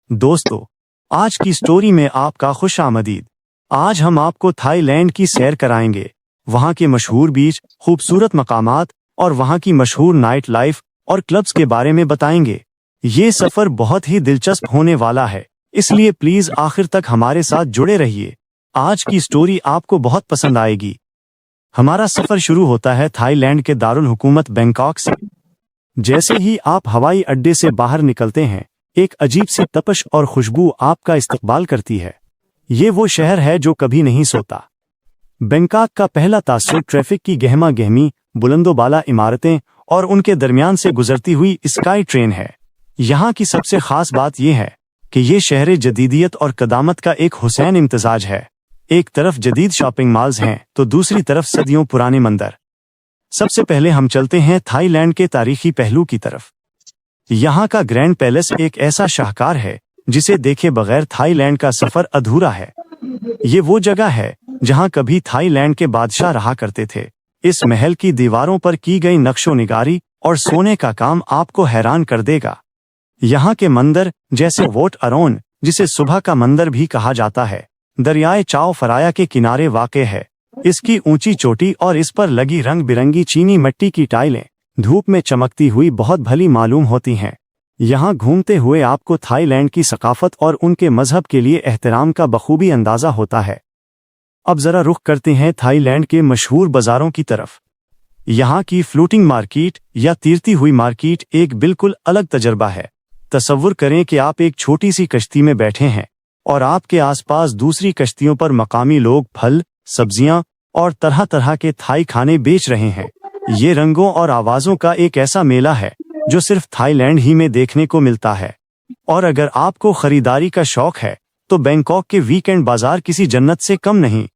दोस्तों, आज की स्टोरी में आपका खुश आमदीद। आज हम आपको थाईलैंड की सैर कराएंगे, वहाँ के मशहूर बीच, खूबसूरत मकामात और वहाँ की मशहूर नाइट लाइफ और क्लब्स के बारे में बताएंगे। ये सफ़र बहुत ही दिलचस्प होने वाला है, इसलिए प्लीज़ आखिर तक हमारे साथ जुड़े रहिए। आज की स्टोरी आपको बहुत पसंद आएगी। हमारा सफ़र शुरू होता है थाईलैंड के दारुल हुकूमत बैंकॉक से। जैसे ही आप हवाई अड्डे से बाहर निकलते हैं, एक अजीब सी तपश और खुशबू आपका इस्तकबाल करती है। ये वो शहर है जो कभी नहीं सोता। बैंकॉक का पहला तासुर ट्रैफिक की गहमा गहमी, बुलंदोबाला इमारतें और उनके दरमियान से गुजरती हुई स्काई ट्रेन है। यहाँ की सबसे खास बात यह है कि ये शहर जदीदियत और कदामत का एक हुसैन इम्तजाज है। एक तरफ जदीद शॉपिंग मॉल्स हैं तो दूसरी तरफ सदियों पुराने मंदिर। सबसे पहले हम चलते हैं थाईलैंड के तारीखी पहलू की तरफ। यहाँ का ग्रैंड पैलेस एक ऐसा शाहकार है जिसे देखे बगैर थाईलैंड का सफर अधूरा है। ये वो जगह है जहाँ कभी थाईलैंड के बादशाह रहा करते थे। इस महल की दीवारों पर की गई नक्शो निगारी और सोने का काम आपको हैरान कर देगा। यहाँ के मंदिर जैसे वोट अरोन, जिसे सुबह का मंदिर भी कहा जाता है, दरियाए चाओ फराया के किनारे वाक़ है। इसकी ऊंची चोटी और इस पर लगी रंग बिरंगी चीनी मिट्टी की टाइलें धूप में चमकती हुई बहुत भली मालूम होती हैं। यहाँ घूमते हुए आपको थाईलैंड की सकाफत और उनके मजहब के लिए एहतराम का बखूबी अंदाज़ा होता है। अब ज़रा रुख करते हैं थाईलैंड के मशहूर बाज़ारों की तरफ। यहाँ की फ्लोटिंग मार्केट या तैरती हुई मार्केट एक बिल्कुल अलग तजर्बा है। तसव्वुर करें कि आप एक छोटी सी कश्ती में बैठे हैं और आपके आसपास दूसरी कश्तियों पर मकामी लोग फल, सब्जियां और तरह तरह के थाई खाने बेच रहे हैं। ये रंगों और आवाज़ों का एक ऐसा मेला है जो सिर्फ थाईलैंड ही में देखने को मिलता है। और अगर आपको खरीदारी का शौक है तो बैंकॉक के वीकेंड बाजार किसी जन्नत से कम नहीं।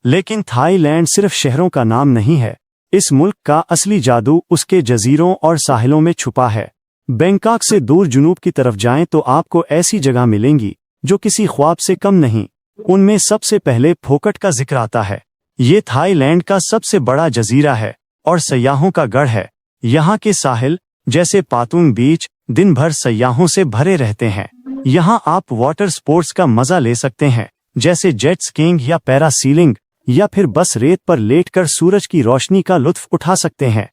लेकिन थाईलैंड सिर्फ शहरों का नाम नहीं है। इस मुल्क का असली जादू उसके जजीरों और साहिलों में छुपा है। बैंकॉक से दूर जुनूब की तरफ जाएं तो आपको ऐसी जगह मिलेंगी जो किसी ख्वाब से कम नहीं। उनमें सबसे पहले फोकट का जिक्र आता है। ये थाईलैंड का सबसे बड़ा जजीरा है और सयाहों का गढ़ है। यहाँ के साहिल जैसे पातुंग बीच दिन भर सयाहों से भरे रहते हैं। यहाँ आप वाटर स्पोर्ट्स का मजा ले सकते हैं, जैसे जेट स्कीइंग या पैरासीलिंग, या फिर बस रेत पर लेटकर सूरज की रोशनी का लुत्फ उठा सकते हैं।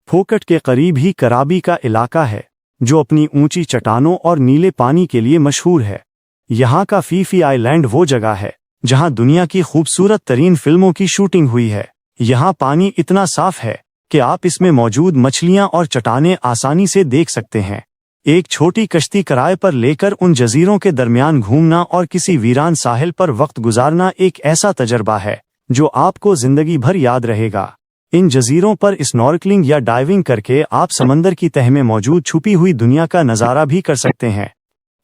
फोकट के करीब ही कराबी का इलाका है जो अपनी ऊंची चट्टानों और नीले पानी के लिए मशहूर है। यहाँ का फीफी आइलैंड वो जगह है जहाँ दुनिया की खूबसूरत तरीन फिल्मों की शूटिंग हुई है। यहाँ पानी इतना साफ है कि आप इसमें मौजूद मछलियाँ और चट्टानें आसानी से देख सकते हैं। एक छोटी कश्ती किराए पर लेकर उन जजीरों के दरमियान घूमना और किसी वीरान साहिल पर वक्त गुजारना एक ऐसा तजर्बा है जो आपको जिंदगी भर याद रहेगा। इन जजीरों पर स्नॉर्कलिंग या डाइविंग करके आप समंदर की तह में मौजूद छुपी हुई दुनिया का नज़ारा भी कर सकते हैं।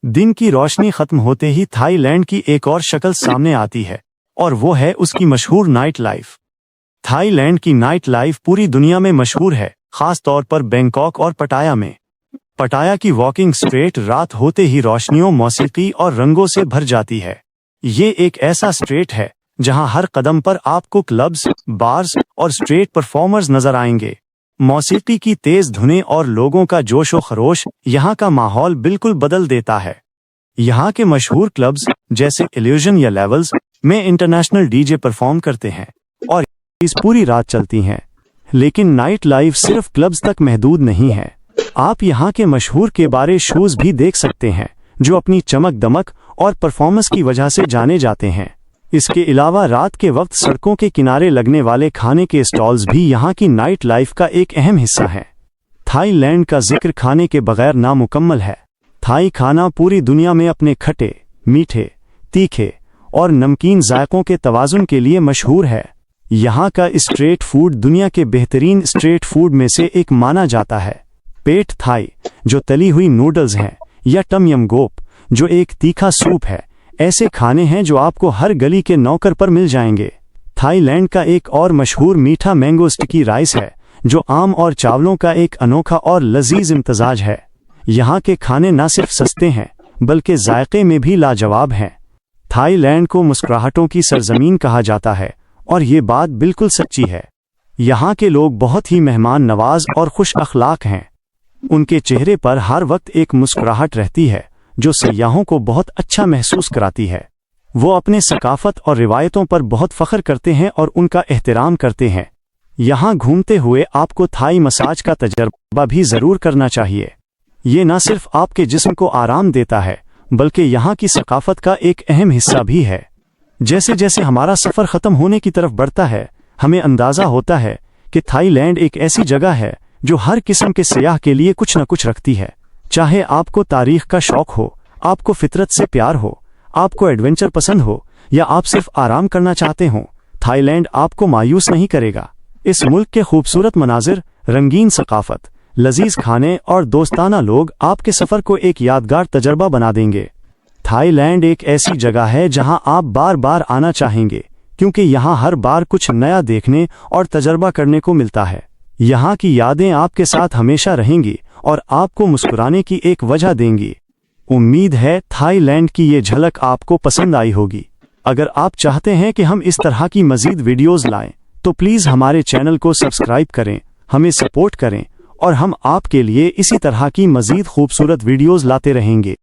दिन की रोशनी खत्म होते ही थाईलैंड की एक और शक्ल सामने आती है और वो है उसकी मशहूर नाइट लाइफ। थाईलैंड की नाइट लाइफ पूरी दुनिया में मशहूर है, खास तौर पर बैंकॉक और पटाया में। पटाया की वॉकिंग स्ट्रीट रात होते ही रोशनियों, मौसीकी और रंगों से भर जाती है। ये एक ऐसा स्ट्रीट है जहां हर कदम पर आपको क्लब्स, बार्स और स्ट्रीट परफॉर्मर्स नजर आएंगे। मौसीकी की तेज धुनें और लोगों का जोशो खरोश यहाँ का माहौल बिल्कुल बदल देता है। यहाँ के मशहूर क्लब्स जैसे इल्यूजन या लेवल्स में इंटरनेशनल डीजे परफॉर्म करते हैं और इस पूरी रात चलती हैं। लेकिन नाइट लाइफ सिर्फ क्लब्स तक महदूद नहीं है। आप यहाँ के मशहूर के बारे शोज भी देख सकते हैं जो अपनी चमक दमक और परफॉर्मेंस की वजह से जाने जाते हैं। इसके अलावा रात के वक्त सड़कों के किनारे लगने वाले खाने के स्टॉल्स भी यहाँ की नाइट लाइफ का एक अहम हिस्सा हैं। थाईलैंड का जिक्र खाने के बगैर नामुकम्मल है। थाई खाना पूरी दुनिया में अपने खट्टे, मीठे, तीखे और नमकीन जायकों के तवाज़ुन के लिए मशहूर है। यहाँ का स्ट्रीट फूड दुनिया के बेहतरीन स्ट्रीट फूड में से एक माना जाता है। पेट थाई, जो तली हुई नूडल्स हैं, या टम यम गोप, जो एक तीखा सूप है, ऐसे खाने हैं जो आपको हर गली के नौकर पर मिल जाएंगे। थाईलैंड का एक और मशहूर मीठा मैंगो स्टिकी राइस है जो आम और चावलों का एक अनोखा और लजीज इम्तजाज है। यहाँ के खाने न सिर्फ सस्ते हैं बल्कि जायके में भी लाजवाब हैं। थाईलैंड को मुस्कुराहटों की सरजमीन कहा जाता है और ये बात बिल्कुल सच्ची है। यहाँ के लोग बहुत ही मेहमान नवाज और खुश अखलाक हैं। उनके चेहरे पर हर वक्त एक मुस्कुराहट रहती है जो सयाहों को बहुत अच्छा महसूस कराती है। वो अपने सकाफत और रिवायतों पर बहुत फख्र करते हैं और उनका एहतराम करते हैं। यहाँ घूमते हुए आपको थाई मसाज का तजर्बा भी ज़रूर करना चाहिए। ये न सिर्फ आपके जिस्म को आराम देता है बल्कि यहाँ की सकाफत का एक अहम हिस्सा भी है। जैसे जैसे हमारा सफ़र ख़त्म होने की तरफ बढ़ता है, हमें अंदाज़ा होता है कि थाईलैंड एक ऐसी जगह है जो हर किस्म के सयाह के लिए कुछ न कुछ रखती है। चाहे आपको तारीख का शौक हो, आपको फितरत से प्यार हो, आपको एडवेंचर पसंद हो या आप सिर्फ आराम करना चाहते हो, थाईलैंड आपको मायूस नहीं करेगा। इस मुल्क के खूबसूरत मनाजिर, रंगीन सकाफत, लजीज खाने और दोस्ताना लोग आपके सफ़र को एक यादगार तजर्बा बना देंगे। थाईलैंड एक ऐसी जगह है जहां आप बार बार आना चाहेंगे, क्योंकि यहाँ हर बार कुछ नया देखने और तजर्बा करने को मिलता है। यहाँ की यादें आपके साथ हमेशा रहेंगी और आपको मुस्कुराने की एक वजह देंगी। उम्मीद है थाईलैंड की ये झलक आपको पसंद आई होगी। अगर आप चाहते हैं कि हम इस तरह की मज़ीद वीडियोज़ लाएं, तो प्लीज़ हमारे चैनल को सब्सक्राइब करें, हमें सपोर्ट करें और हम आपके लिए इसी तरह की मज़ीद खूबसूरत वीडियोज़ लाते रहेंगे।